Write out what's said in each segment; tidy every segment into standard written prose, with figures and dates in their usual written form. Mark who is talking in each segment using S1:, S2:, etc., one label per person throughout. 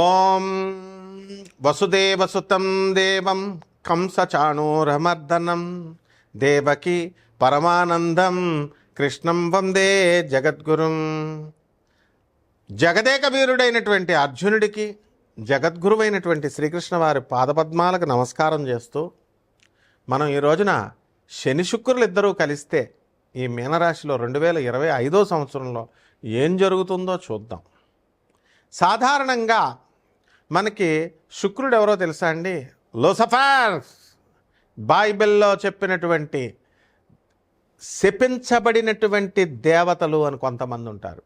S1: ఓం వసుదేవసుతం దేవం కంసచాణూరమర్దనం దేవకి పరమానందం కృష్ణం వందే జగద్గురుం. జగదేక వీరుడైనటువంటి అర్జునుడికి జగద్గురువైనటువంటి శ్రీకృష్ణ వారి పాదపద్మాలకు నమస్కారం చేస్తూ మనం ఈ రోజున శని శుక్రులు ఇద్దరూ కలిస్తే ఈ మీనరాశిలో 2025 సంవత్సరంలో ఏం జరుగుతుందో చూద్దాం. సాధారణంగా మనకి శుక్రుడు ఎవరో తెలుసా అండి? లూసిఫర్. బైబిల్లో చెప్పినటువంటి శపించబడినటువంటి దేవతలు అని కొంతమంది ఉంటారు.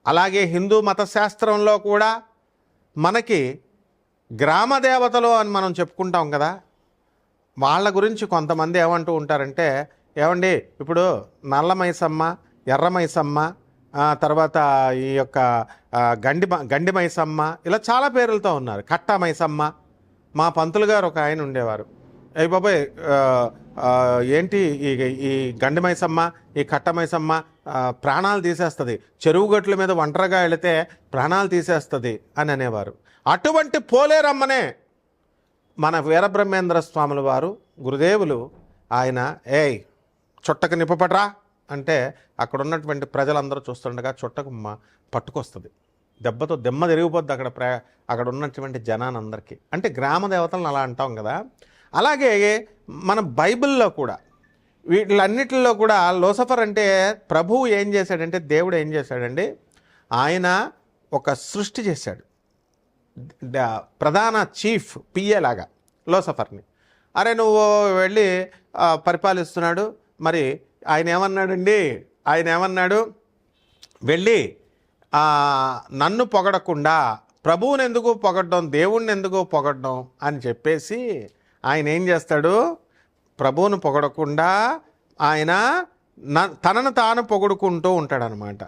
S1: అలాగే హిందూ మతశాస్త్రంలో కూడా మనకి గ్రామ దేవతలు అని మనం చెప్పుకుంటాం కదా. వాళ్ళ గురించి కొంతమంది ఏమంటూ ఉంటారంటే, ఏమండి ఇప్పుడు నల్ల మైసమ్మ, ఎర్ర మైసమ్మ, తర్వాత ఈ యొక్క గండి మైసమ్మ, ఇలా చాలా పేర్లతో ఉన్నారు. కట్ట మైసమ్మ. మా పంతులు గారు ఒక ఆయన ఉండేవారు. అయ్యి బాబాయ్ ఏంటి ఈ గండి మైసమ్మ, ఈ కట్ట మైసమ్మ ప్రాణాలు తీసేస్తుంది, చెరువు గట్ల మీద ఒంటరిగా వెళితే ప్రాణాలు తీసేస్తుంది అని అనేవారు. అటువంటి పోలేరమ్మనే మన వీరబ్రహ్మేంద్ర స్వాముల వారు గురుదేవులు ఆయన చుట్టకు నిప్పపట్రా అంటే అక్కడ ఉన్నటువంటి ప్రజలందరూ చూస్తుండగా చుట్టకు పట్టుకొస్తుంది. దెబ్బతో దెమ్మ తిరిగిపోద్ది అక్కడ ఉన్నటువంటి జనానందరికీ. అంటే గ్రామ దేవతలను అలా అంటాం కదా. అలాగే మన బైబిల్లో కూడా వీటిలన్నిటిలో కూడా లూసిఫర్ అంటే ప్రభువు ఏం చేశాడంటే, దేవుడు ఏం చేశాడండి, ఆయన ఒక సృష్టి చేశాడు. ప్రధాన చీఫ్ పిఏ లాగా లూసిఫర్ని. అరే నువ్వు వెళ్ళి పరిపాలిస్తున్నాడు. మరి ఆయన ఏమన్నాడు, వెళ్ళి నన్ను పొగడకుండా ప్రభువుని ఎందుకు పొగడడం, దేవుణ్ణి ఎందుకు పొగడడం అని చెప్పేసి ఆయన ఏం చేస్తాడు, ప్రభువుని పొగడకుండా ఆయన తనను తాను పొగుడుకుంటూ ఉంటాడనమాట.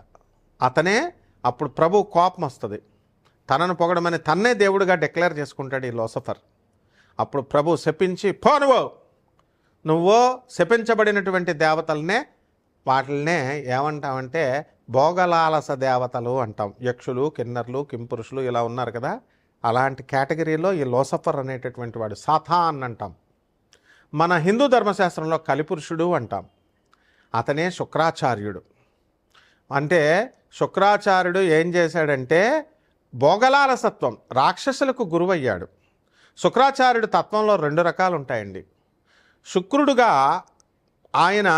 S1: అతనే అప్పుడు ప్రభు కోపం వస్తుంది. తనను పొగడమని తన్నే దేవుడిగా డిక్లేర్ చేసుకుంటాడు ఈ లూసిఫర్. అప్పుడు ప్రభు శపించి, నువ్వు శపించబడినటువంటి దేవతలనే వాటిల్నే ఏమంటామంటే భోగలాలస దేవతలు అంటాం. యక్షులు, కిన్నర్లు, కింపురుషులు ఇలా ఉన్నారు కదా. అలాంటి కేటగిరీలో ఈ లూసిఫర్ అనేటటువంటి వాడు సాతాన్ అంటాం. మన హిందూ ధర్మశాస్త్రంలో కలిపురుషుడు అంటాం. అతనే శుక్రాచార్యుడు. అంటే శుక్రాచార్యుడు ఏం చేశాడంటే భోగలాలసత్వం, రాక్షసులకు గురువయ్యాడు. శుక్రాచార్యుడు తత్వంలో 2 రకాలు ఉంటాయండి. శుక్రుడుగా ఆయన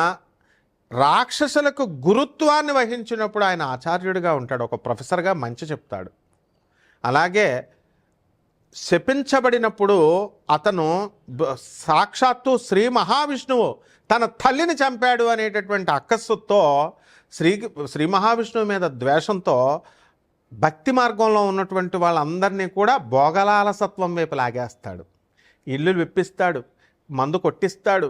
S1: రాక్షసులకు గురుత్వాన్ని వహించినప్పుడు ఆయన ఆచార్యుడిగా ఉంటాడు, ఒక ప్రొఫెసర్గా మంచి చెప్తాడు. అలాగే శపించబడినప్పుడు అతను సాక్షాత్తు శ్రీ మహావిష్ణువు తన తల్లిని చంపాడు అనేటటువంటి అక్కస్సుతో శ్రీ మహావిష్ణువు మీద ద్వేషంతో భక్తి మార్గంలో ఉన్నటువంటి వాళ్ళందరినీ కూడా భోగలాలసత్వం వైపు లాగేస్తాడు. ఇల్లు విప్పిస్తాడు, మందు కొట్టిస్తాడు,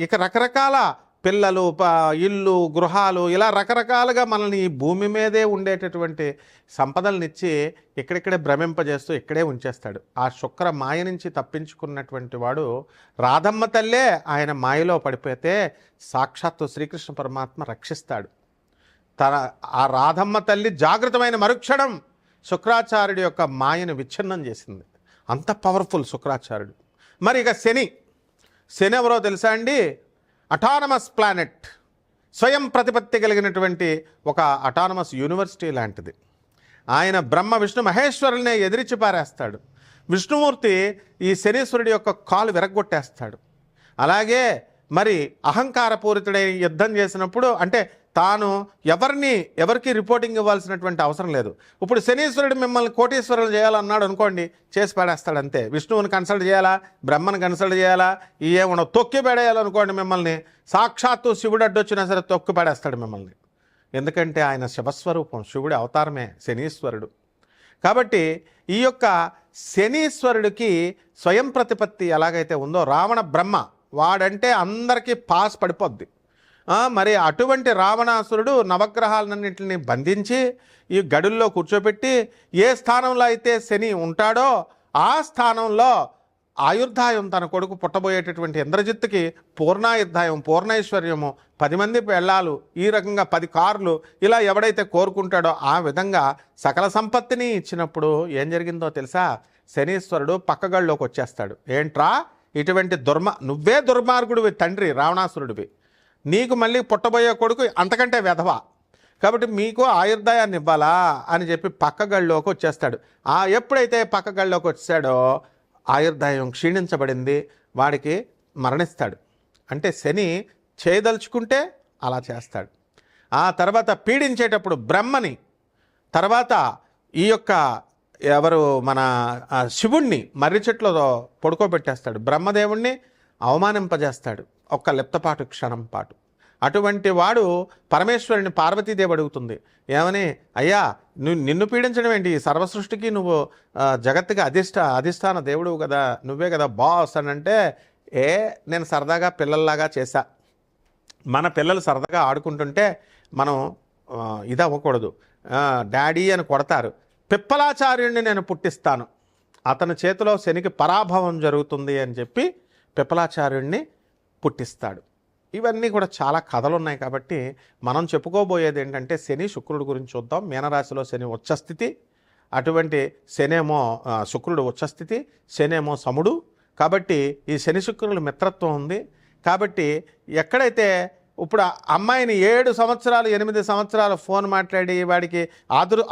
S1: ఇక రకరకాల పిల్లలు, ఇల్లు, గృహాలు, ఇలా రకరకాలుగా మనల్ని ఈ భూమి మీదే ఉండేటటువంటి సంపదలనిచ్చి ఇక్కడిక్కడే భ్రమింపజేస్తూ ఇక్కడే ఉంచేస్తాడు. ఆ శుక్ర మాయ నుంచి తప్పించుకున్నటువంటి వాడు రాధమ్మ తల్లే ఆయన మాయలో పడిపోతే సాక్షాత్తు శ్రీకృష్ణ పరమాత్మ రక్షిస్తాడు. ఆ రాధమ్మ తల్లి జాగృతమైన మరుక్షణం శుక్రాచార్యుడి యొక్క మాయను విచ్ఛిన్నం చేసింది. అంత పవర్ఫుల్ శుక్రాచార్యుడు. మరి ఇక శని ఎవరో తెలుసా అండి? అటానమస్ ప్లానెట్, స్వయం ప్రతిపత్తి కలిగినటువంటి ఒక అటానమస్ యూనివర్సిటీ లాంటిది. ఆయన బ్రహ్మ విష్ణు మహేశ్వరుల్నే ఎదిరించి పారేస్తాడు. విష్ణుమూర్తి ఈ శనీశ్వరుడి యొక్క కాలు విరగ్గొట్టేస్తాడు. అలాగే మరి అహంకారపూరితుడై యుద్ధం చేసినప్పుడు, అంటే తాను ఎవరికి రిపోర్టింగ్ ఇవ్వాల్సినటువంటి అవసరం లేదు. ఇప్పుడు శనీశ్వరుడు మిమ్మల్ని కోటీశ్వరులు చేయాలన్నాడు అనుకోండి, చేసి పడేస్తాడు అంతే. విష్ణువుని కన్సల్ట్ చేయాలా, బ్రహ్మను కన్సల్ట్ చేయాలా, ఏమన్నా తొక్కి పడేయాలనుకోండి మిమ్మల్ని, సాక్షాత్తు శివుడు అడ్డొచ్చినా సరే తొక్కి పడేస్తాడు మిమ్మల్ని. ఎందుకంటే ఆయన శివస్వరూపం, శివుడి అవతారమే శనీశ్వరుడు. కాబట్టి ఈ యొక్క శనీశ్వరుడికి స్వయం ప్రతిపత్తి ఎలాగైతే ఉందో, రావణ బ్రహ్మ వాడంటే అందరికీ పాస్ పడిపోద్ది. మరి అటువంటి రావణాసురుడు నవగ్రహాలన్నింటినీ బంధించి ఈ గడుల్లో కూర్చోబెట్టి ఏ స్థానంలో అయితే శని ఉంటాడో ఆ స్థానంలో ఆయుర్దాయం తన కొడుకు పుట్టబోయేటటువంటి ఇంద్రజిత్తుకి పూర్ణాయుర్దాయం, పూర్ణైశ్వర్యము, 10 మంది పెళ్ళాలు, ఈ రకంగా 10 కార్లు, ఇలా ఎవడైతే కోరుకుంటాడో ఆ విధంగా సకల సంపత్తిని ఇచ్చినప్పుడు ఏం జరిగిందో తెలుసా? శనీశ్వరుడు పక్కగళ్ళలోకి వచ్చేస్తాడు. ఏంట్రా ఇటువంటి నువ్వే దుర్మార్గుడివి తండ్రి, రావణాసురుడివి, నీకు మళ్ళీ పుట్టబోయే కొడుకు అంతకంటే వెధవ, కాబట్టి మీకు ఆయుర్దాయాన్ని ఇవ్వాలా అని చెప్పి పక్కగళ్ళలోకి వచ్చేస్తాడు. ఎప్పుడైతే పక్కగళ్ళలోకి వచ్చాడో ఆయుర్దాయం క్షీణించబడింది, వాడికి మరణిస్తాడు. అంటే శని చేయదలుచుకుంటే అలా చేస్తాడు. ఆ తర్వాత పీడించేటప్పుడు బ్రహ్మని, తర్వాత ఈ యొక్క ఎవరు మన శివుణ్ణి మర్రి చెట్లో పడుకోబెట్టేస్తాడు. బ్రహ్మదేవుణ్ణి అవమానింపజేస్తాడు ఒక్క లిప్తపాటు క్షణం పాటు. అటువంటి వాడు పరమేశ్వరుని పార్వతీదేవి అడుగుతుంది ఏమని, అయ్యా నిన్ను పీడించడం ఏంటి, సర్వసృష్టికి నువ్వు జగత్తుకి అధిష్టాన దేవుడు కదా, నువ్వే కదా బాస్ అని అంటే, నేను సరదాగా పిల్లల్లాగా చేశా, మన పిల్లలు సరదాగా ఆడుకుంటుంటే మనం ఇది అవ్వకూడదు, డాడీ అని కొడతారు, పిప్పలాచార్యుడిని నేను పుట్టిస్తాను, అతని చేతిలో శనికి పరాభవం జరుగుతుంది అని చెప్పి పిప్పలాచార్యుడిని పుట్టిస్తాడు. ఇవన్నీ కూడా చాలా కథలు ఉన్నాయి. కాబట్టి మనం చెప్పుకోబోయేది ఏంటంటే శని శుక్రుడు గురించి చూద్దాం. మీనరాశిలో శని ఉచ్చస్థితి, అటువంటి శనేమో శుక్రుడు ఉచ్చస్థితి, శనేమో సముడు. కాబట్టి ఈ శని శుక్రుల మిత్రత్వం ఉంది. కాబట్టి ఎక్కడైతే ఇప్పుడు అమ్మాయిని 7 సంవత్సరాలు 8 సంవత్సరాలు ఫోన్ మాట్లాడి వాడికి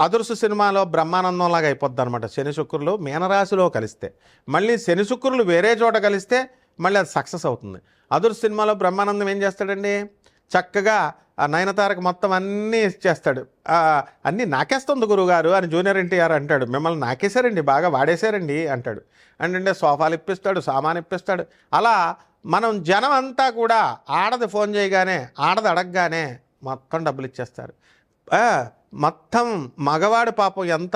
S1: అదుర్సు సినిమాలో బ్రహ్మానందంలాగా అయిపోద్ది అనమాట. శని శుక్రులు మీనరాశిలో కలిస్తే, మళ్ళీ శని శుక్రులు వేరే చోట కలిస్తే మళ్ళీ అది సక్సెస్ అవుతుంది. అదుర్సు సినిమాలో బ్రహ్మానందం ఏం చేస్తాడండి, చక్కగా ఆ నయనతారకు మొత్తం అన్నీ ఇచ్చేస్తాడు. అన్నీ నాకేస్తుంది గురువుగారు అని జూనియర్ ఎన్టీఆర్ అంటాడు, మిమ్మల్ని నాకేశారండి, బాగా వాడేశారండి అంటాడు. అంటే సోఫాలు ఇప్పిస్తాడు, సామాన్ ఇప్పిస్తాడు. అలా మనం జనం అంతా కూడా ఆడది ఫోన్ చేయగానే, ఆడది అడగగానే మొత్తం డబ్బులు ఇచ్చేస్తారు. మొత్తం మగవాడి పాపం ఎంత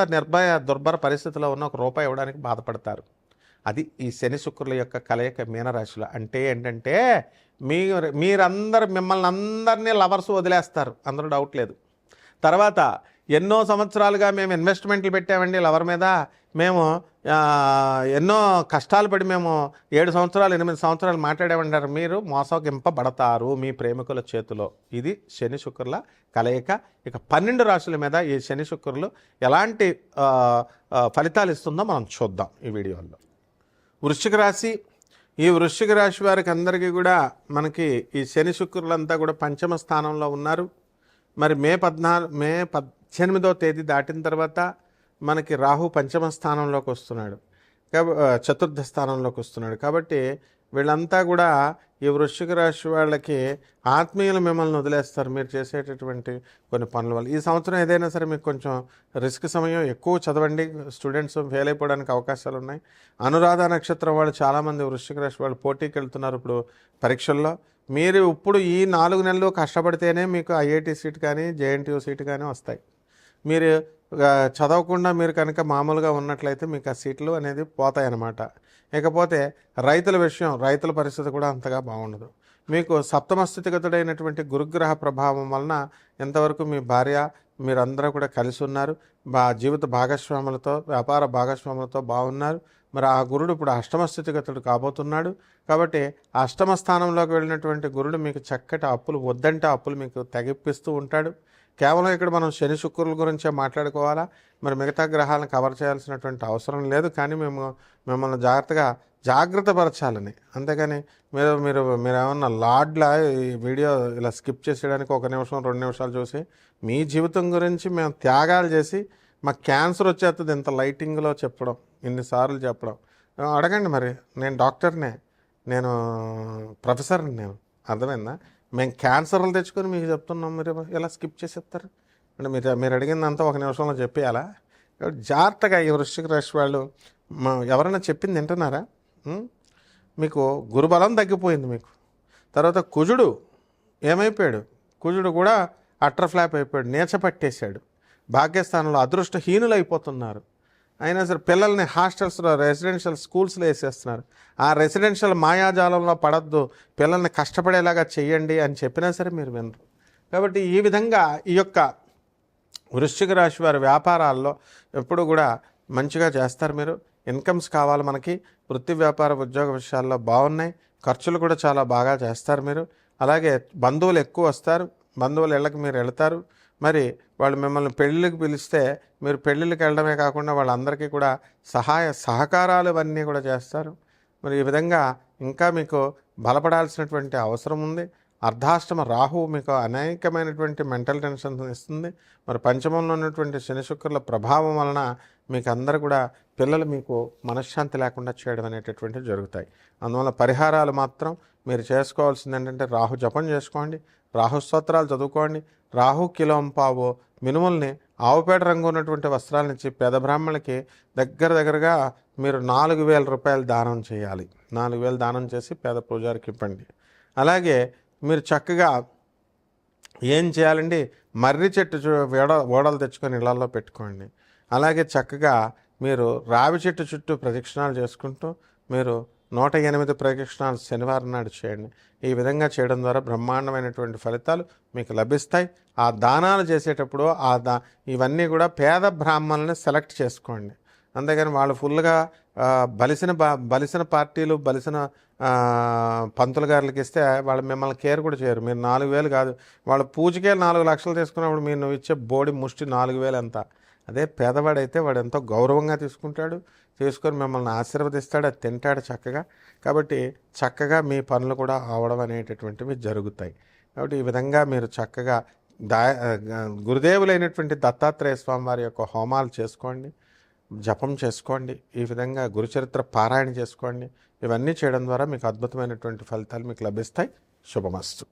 S1: దుర్భర పరిస్థితిలో ఉన్న ₹1 ఇవ్వడానికి బాధపడతారు. అది ఈ శని శుక్రుల యొక్క కలయిక మీనరాశిలో. అంటే ఏంటంటే మీరందరూ మిమ్మల్ని అందరినీ లవర్స్ వదిలేస్తారు, అందులో డౌట్ లేదు. తర్వాత ఎన్నో సంవత్సరాలుగా మేము ఇన్వెస్ట్మెంట్లు పెట్టామండి లవర్ మీద, మేము ఎన్నో కష్టాలు పడి మేము 7 సంవత్సరాలు 8 సంవత్సరాలు మాట్లాడామంటారు, మీరు మోసగింపబడతారు మీ ప్రేమికుల చేతిలో. ఇది శని శుక్రుల కలయిక. ఇక 12 రాశుల మీద ఈ శని శుక్రులు ఎలాంటి ఫలితాలు ఇస్తుందో మనం చూద్దాం ఈ వీడియోలో. వృశ్చిక రాశి, ఈ వృశ్చిక రాశి వారికి అందరికీ కూడా మనకి ఈ శని శుక్రులంతా కూడా పంచమ స్థానంలో ఉన్నారు. మరి మే 18వ తేదీ దాటిన తర్వాత మనకి రాహు పంచమ స్థానంలోకి వస్తున్నాడు, చతుర్థ స్థానంలోకి వస్తున్నాడు. కాబట్టి వీళ్ళంతా కూడా ఈ వృశ్చిక రాశి వాళ్ళకి ఆత్మీయులు మిమ్మల్ని వదిలేస్తారు మీరు చేసేటటువంటి కొన్ని పనుల వల్ల. ఈ సంవత్సరం ఏదైనా సరే మీకు కొంచెం రిస్క్ సమయం, ఎక్కువ చదవండి, స్టూడెంట్స్ ఫెయిల్ అయిపోవడానికి అవకాశాలు ఉన్నాయి. అనురాధ నక్షత్రం వాళ్ళు చాలామంది వృశ్చిక రాశి వాళ్ళు పోటీకి వెళ్తున్నారు ఇప్పుడు పరీక్షల్లో. మీరు ఇప్పుడు ఈ 4 నెలలు కష్టపడితేనే మీకు ఐఐటి సీట్ కానీ జేఎన్టీయూ సీట్ కానీ వస్తాయి. మీరు చదవకుండా మీరు కనుక మామూలుగా ఉన్నట్లయితే మీకు ఆ సీట్లు అనేది పోతాయన్నమాట. ఇకపోతే రైతుల విషయం, రైతుల పరిస్థితి కూడా అంతగా బాగుండదు. మీకు సప్తమ స్థితిగతుడైనటువంటి గురుగ్రహ ప్రభావం వలన ఎంతవరకు మీ భార్య మీరందరూ కూడా కలిసి ఉన్నారు, జీవిత భాగస్వాములతో, వ్యాపార భాగస్వాములతో బాగున్నారు. మరి ఆ గురుడు ఇప్పుడు అష్టమ స్థితిగతుడు కాబోతున్నాడు. కాబట్టి అష్టమ స్థానంలోకి వెళ్ళినటువంటి గురుడు మీకు చక్కటి అప్పులు, వద్దంటే అప్పులు మీకు తగ్గిపిస్తూ ఉంటాడు. కేవలం ఇక్కడ మనం శని శుక్రుల గురించే మాట్లాడుకోవాలా, మరి మిగతా గ్రహాలను కవర్ చేయాల్సినటువంటి అవసరం లేదు. కానీ మిమ్మల్ని జాగ్రత్త పరచాలని, అంతేగాని మీరు ఏమన్నా లాడ్లా ఈ వీడియో ఇలా స్కిప్ చేసేయడానికి 1 నిమిషం 2 నిమిషాలు చూసి మీ జీవితం గురించి మేము త్యాగాలు చేసి మాకు క్యాన్సర్ వచ్చేస్తుంది ఇంత లైటింగ్లో చెప్పడం, ఇన్నిసార్లు చెప్పడం. అడగండి, మరి నేను డాక్టర్నే, నేను ప్రొఫెసర్ని, నేను అర్థమైందా? మేము క్యాన్సర్లు తెచ్చుకొని మీకు చెప్తున్నాం, మీరు ఎలా స్కిప్ చేసేస్తారు అంటే మీరు అడిగిందంతా 1 నిమిషంలో చెప్పేయాలా? జాగ్రత్తగా ఈ వృశ్చిక రాశి వాళ్ళు ఎవరైనా చెప్పింది వింటున్నారా? మీకు గురుబలం తగ్గిపోయింది మీకు. తర్వాత కుజుడు ఏమైపోయాడు, కుజుడు కూడా అట్టర్ ఫ్లాప్ అయిపోయాడు, నీచ పట్టేశాడు. భాగ్యస్థానంలో అదృష్టహీనులు అయిపోతున్నారు. అయినా సరే పిల్లల్ని హాస్టల్స్లో, రెసిడెన్షియల్ స్కూల్స్లో వేసేస్తున్నారు. ఆ రెసిడెన్షియల్ మాయాజాలంలో పడద్దు, పిల్లల్ని కష్టపడేలాగా చెయ్యండి అని చెప్పినా సరే మీరు వినరు. కాబట్టి ఈ విధంగా ఈ యొక్క వృశ్చిక రాశి వారి వ్యాపారాల్లో ఎప్పుడు కూడా మంచిగా చేస్తారు మీరు. ఇన్కమ్స్ కావాలి మనకి. వృత్తి వ్యాపార ఉద్యోగ విషయాల్లో బాగున్నాయి. ఖర్చులు కూడా చాలా బాగా చేస్తారు మీరు. అలాగే బంధువులు ఎక్కువ వస్తారు, బంధువుల ఇళ్ళకి మీరు వెళ్తారు. మరి వాళ్ళు మిమ్మల్ని పెళ్ళిళ్ళకి పిలిస్తే మీరు పెళ్ళిళ్ళకి వెళ్ళడమే కాకుండా వాళ్ళందరికీ కూడా సహాయ సహకారాలు ఇవన్నీ కూడా చేస్తారు. మరి ఈ విధంగా ఇంకా మీకు బలపడాల్సినటువంటి అవసరం ఉంది. అర్ధాష్టమ రాహువు మీకు అనేకమైనటువంటి మెంటల్ టెన్షన్ ఇస్తుంది. మరి పంచమంలో ఉన్నటువంటి శని శుక్రుల ప్రభావం వలన మీకు అందరూ కూడా పిల్లలు మీకు మనశ్శాంతి లేకుండా చేయడం అనేటటువంటివి జరుగుతాయి. అందువల్ల పరిహారాలు మాత్రం మీరు చేసుకోవాల్సింది ఏంటంటే రాహు జపం చేసుకోండి, రాహు స్తోత్రాలు చదువుకోండి, రాహు కిలోంపావు మినుముల్ని ఆవుపేట రంగు ఉన్నటువంటి వస్త్రాలను ఇచ్చి పేద బ్రాహ్మణులకి దగ్గరగా మీరు 4,000 రూపాయలు దానం చేయాలి. 4,000 దానం చేసి పేద పూజారికి ఇవ్వండి. అలాగే మీరు చక్కగా ఏం చేయాలండి, మర్రి చెట్టు ఓడలు తెచ్చుకొని ఇళ్లలో పెట్టుకోండి. అలాగే చక్కగా మీరు రావి చెట్టు చుట్టూ ప్రదక్షిణాలు చేసుకుంటూ మీరు 108 ప్రదక్షిణాలు శనివారం నాడు చేయండి. ఈ విధంగా చేయడం ద్వారా బ్రహ్మాండమైనటువంటి ఫలితాలు మీకు లభిస్తాయి. ఆ దానాలు చేసేటప్పుడు ఇవన్నీ కూడా పేద బ్రాహ్మణుల్ని సెలెక్ట్ చేసుకోండి. అంతేగాని వాళ్ళు ఫుల్గా బలిసిన పార్టీలు బలిసిన పంతులు గారులకి ఇస్తే వాళ్ళు మిమ్మల్ని కేర్ కూడా చేయరు. మీరు 4,000 కాదు, వాళ్ళ పూజకే 4 లక్షలు తీసుకున్నప్పుడు మీరు నువ్వు ఇచ్చే బోడి ముష్టి 4,000 ఎంత. అదే పేదవాడైతే వాడు ఎంతో గౌరవంగా తీసుకుంటాడు, తీసుకొని మిమ్మల్ని ఆశీర్వదిస్తాడు, అది తింటాడు చక్కగా. కాబట్టి చక్కగా మీ పనులు కూడా అవడం అనేటటువంటివి జరుగుతాయి. కాబట్టి ఈ విధంగా మీరు చక్కగా గురుదేవులైనటువంటి దత్తాత్రేయ స్వామి వారి యొక్క హోమాలు చేసుకోండి, జపం చేసుకోండి, ఈ విధంగా గురుచరిత్ర పారాయణ చేసుకోండి. ఇవన్నీ చేయడం ద్వారా మీకు అద్భుతమైనటువంటి ఫలితాలు మీకు లభిస్తాయి. శుభమస్తు.